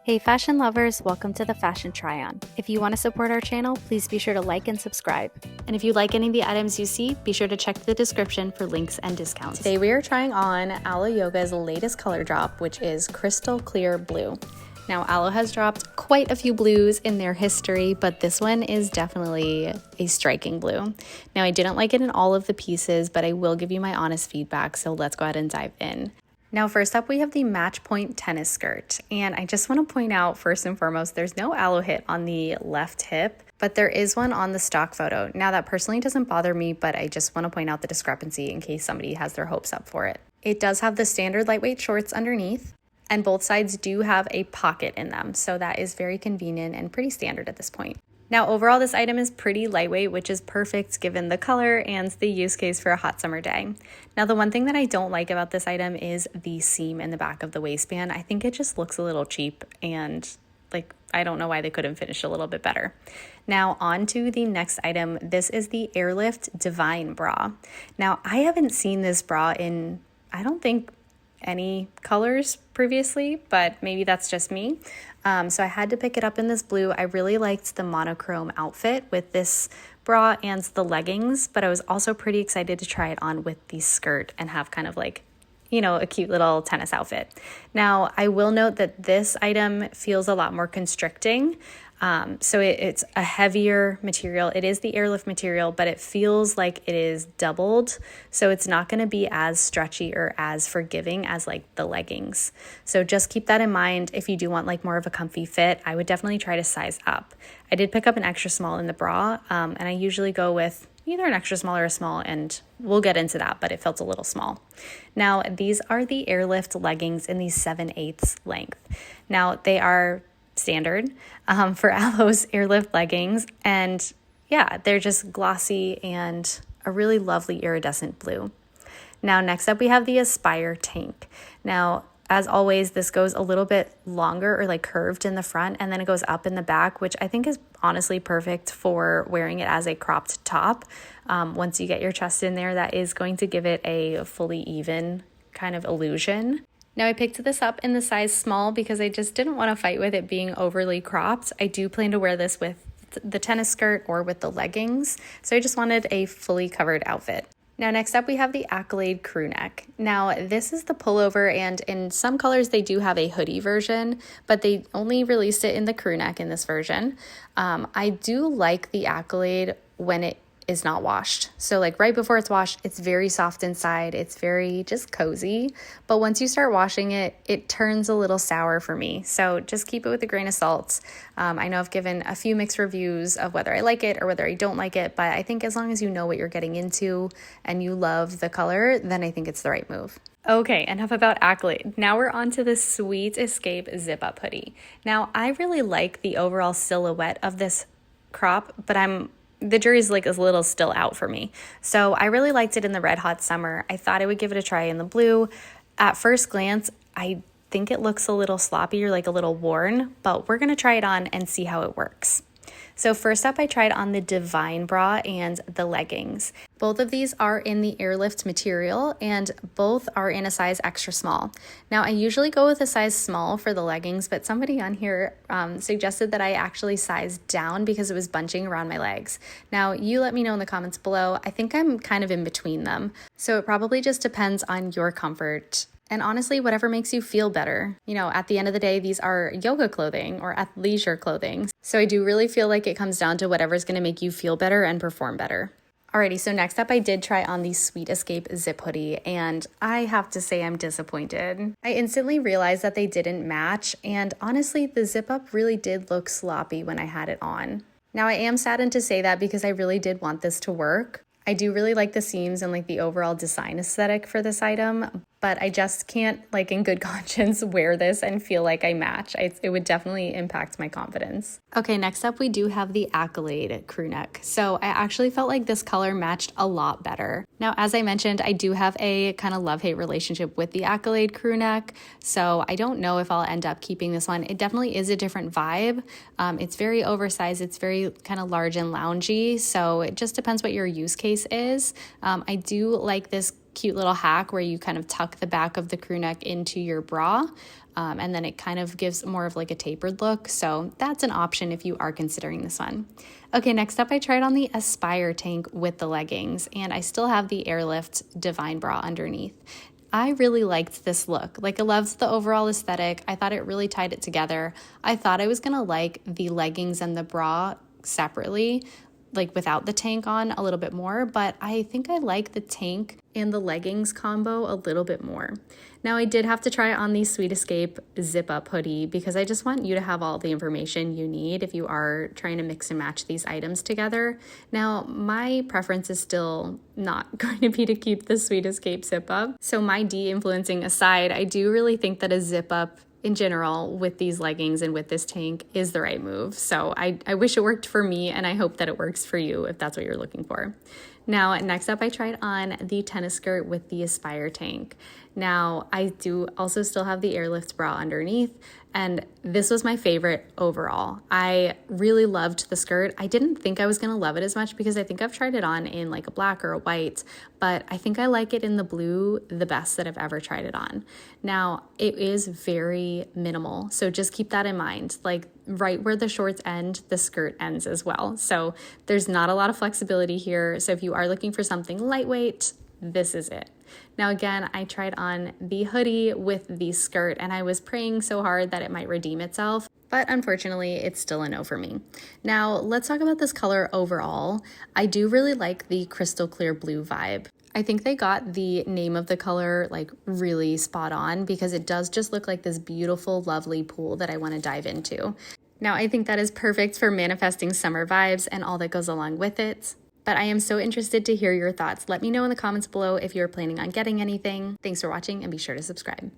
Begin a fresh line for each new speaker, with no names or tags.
Hey fashion lovers, welcome to the Fashion Try-On. If you want to support our channel, please be sure to like and subscribe. And if you like any of the items you see, be sure to check the description for links and discounts. Today we are trying on Alo Yoga's latest color drop, which is crystal clear blue. Now Alo has dropped quite a few blues in their history, but this one is definitely a striking blue. Now I didn't like it in all of the pieces, but I will give you my honest feedback, so let's go ahead and dive in. Now, first up, we have the match point tennis skirt. And I just want to point out, first and foremost, there's no aloe hit on the left hip, but there is one on the stock photo. Now, that personally doesn't bother me, but I just want to point out the discrepancy in case somebody has their hopes up for it. It does have the standard lightweight shorts underneath, and both sides do have a pocket in them. So that is very convenient and pretty standard at this point. Now, overall, this item is pretty lightweight, which is perfect given the color and the use case for a hot summer day. Now, the one thing that I don't like about this item is the seam in the back of the waistband. I think it just looks a little cheap and I don't know why they couldn't finish a little bit better. Now, on to the next item. This is the Airlift Divine Bra. Now, I haven't seen this bra in, I don't think, any colors previously, but maybe that's just me. So I had to pick it up in this blue. I really liked the monochrome outfit with this bra and the leggings, but I was also pretty excited to try it on with the skirt and have kind of a cute little tennis outfit. Now, I will note that this item feels a lot more constricting. So it's a heavier material. It is the airlift material, but it feels like it is doubled. So it's not going to be as stretchy or as forgiving as the leggings. So just keep that in mind. If you do want more of a comfy fit, I would definitely try to size up. I did pick up an extra small in the bra, and I usually go with either an extra small or a small, and we'll get into that, but it felt a little small. Now, these are the airlift leggings in the 7/8 length. Now, they are standard for Alo's airlift leggings, and yeah, they're just glossy and a really lovely iridescent blue. Now, next up we have the Aspire tank. Now, as always, this goes a little bit longer or curved in the front, and then it goes up in the back, which I think is honestly perfect for wearing it as a cropped top. Once you get your chest in there, that is going to give it a fully even kind of illusion. Now, I picked this up in the size small because I just didn't want to fight with it being overly cropped. I do plan to wear this with the tennis skirt or with the leggings, so I just wanted a fully covered outfit. Now, next up, we have the Accolade crew neck. Now, this is the pullover, and in some colors, they do have a hoodie version, but they only released it in the crew neck in this version. I do like the Accolade when it is not washed. So right before it's washed, it's very soft inside. It's very just cozy. But once you start washing it, it turns a little sour for me. So just keep it with a grain of salt. I know I've given a few mixed reviews of whether I like it or whether I don't like it, but I think as long as you know what you're getting into and you love the color, then I think it's the right move. Okay, enough about Accolade. Now we're on to the Sweet Escape zip-up hoodie. Now, I really like the overall silhouette of this crop, but the jury's a little still out for me. So I really liked it in the red hot summer. I thought I would give it a try in the blue. At first glance, I think it looks a little sloppy or a little worn, but we're going to try it on and see how it works. So first up, I tried on the Divine Bra and the leggings. Both of these are in the airlift material, and both are in a size extra small. Now, I usually go with a size small for the leggings, but somebody on here suggested that I actually size down because it was bunching around my legs. Now, you let me know in the comments below. I think I'm kind of in between them. So it probably just depends on your comfort. And honestly, whatever makes you feel better. At the end of the day, these are yoga clothing or athleisure clothing. So I do really feel like it comes down to whatever's going to make you feel better and perform better. Alrighty, so next up, I did try on the Sweet Escape zip hoodie, and I have to say I'm disappointed. I instantly realized that they didn't match, and honestly, the zip up really did look sloppy when I had it on. Now, I am saddened to say that because I really did want this to work. I do really like the seams and the overall design aesthetic for this item, but I just can't in good conscience wear this and feel like I match. It would definitely impact my confidence. Okay, next up we do have the Accolade crew neck. So I actually felt like this color matched a lot better. Now, as I mentioned, I do have a kind of love-hate relationship with the Accolade crew neck, so I don't know if I'll end up keeping this one. It definitely is a different vibe. It's very oversized. It's very kind of large and loungy, so it just depends what your use case is. I do like this cute little hack where you kind of tuck the back of the crew neck into your bra. And then it kind of gives more of like a tapered look. So that's an option if you are considering this one. Okay, next up I tried on the Aspire tank with the leggings, and I still have the Airlift Divine bra underneath. I really liked this look. Like, I loved the overall aesthetic. I thought it really tied it together. I thought I was gonna like the leggings and the bra separately, like without the tank on a little bit more, but I think I like the tank and the leggings combo a little bit more. Now, I did have to try on the Sweet Escape zip up hoodie because I just want you to have all the information you need if you are trying to mix and match these items together. Now, my preference is still not going to be to keep the Sweet Escape zip up. So my de-influencing aside, I do really think that a zip up in general with these leggings and with this tank is the right move. So I wish it worked for me, and I hope that it works for you if that's what you're looking for. Now, next up, I tried on the tennis skirt with the Aspire tank. Now, I do also still have the Airlift bra underneath, and this was my favorite overall. I really loved the skirt. I didn't think I was gonna love it as much because I think I've tried it on in like a black or a white, but I think I like it in the blue the best that I've ever tried it on. Now, it is very minimal, so just keep that in mind. Like, right where the shorts end, the skirt ends as well. So there's not a lot of flexibility here. So if you are looking for something lightweight, this is it. Now, again, I tried on the hoodie with the skirt, and I was praying so hard that it might redeem itself, but unfortunately, it's still a no for me. Now, let's talk about this color overall. I do really like the crystal clear blue vibe. I think they got the name of the color like really spot on because it does just look like this beautiful, lovely pool that I want to dive into. Now, I think that is perfect for manifesting summer vibes and all that goes along with it. But I am so interested to hear your thoughts. Let me know in the comments below if you're planning on getting anything. Thanks for watching, and be sure to subscribe.